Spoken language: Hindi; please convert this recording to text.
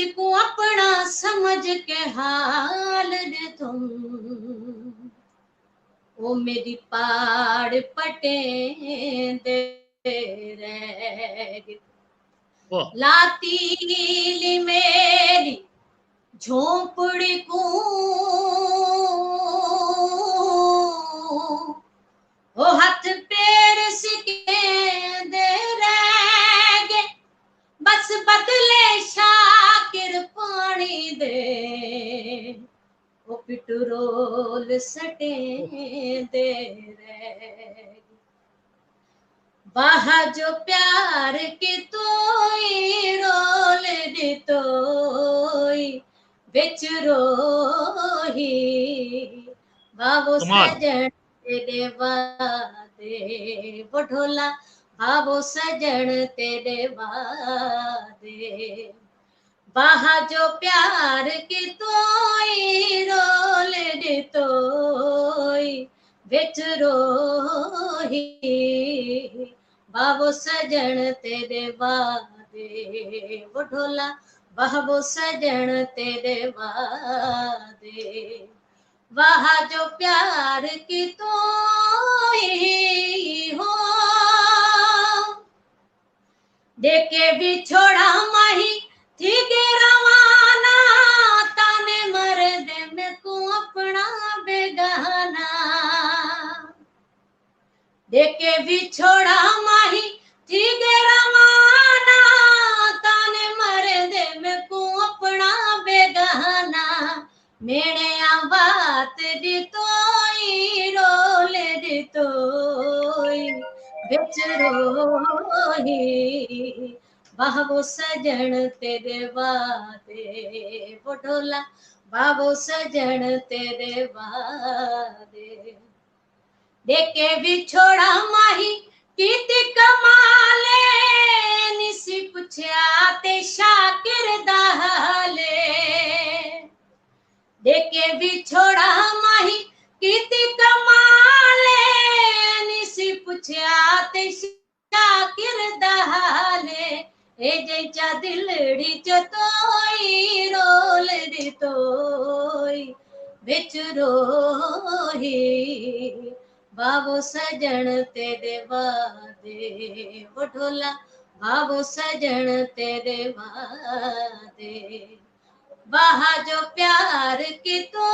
मुझको अपना समझ के हाल दे तुम, वो मेरी पाड़ पटे दे रह लातीली मेरी झोंपड़ी को ओ हाथ पैर सिके दे रह बस बदले शाकिर पानी दे, वो पेट्रोल सटे दे रह बाहा जो प्यार के तोई रोल दे तोई बिच रोही बाबो सजन तेरे वादे बढोला बाबो सजन तेरे वादे बाहा जो प्यार के तोई रोल दे तोई बिच रोही बाबो सजन तेरे वादे बढोला बाबो सजन तेरे वादे वहा जो प्यार की तोई हो देखे भी छोड़ा माही थी के रवाना ताने मर्दे में को अपना बेगाना देखे भी छोड़ा माही थी के रवाना ताने मर्दे में को अपना बेगाना मेरे बात दी तोई रोले दी तोई बिच रोही बाबो सजन तेरे वादे बढोला बाबो सजन तेरे वादे देखे भी छोड़ा माही कीती कमाले निसी पुछया ते शाकिर दाले देखे भी छोड़ा माही कीती कमाले निसी पुछया ते शाकिर दाले ए जैचा दिलड़ी च तोई रोल दी तोई बिच रोही बाबो सजन तेरे वादे बढोला बाबो सजन तेरे वादे वहा जो प्यार की तो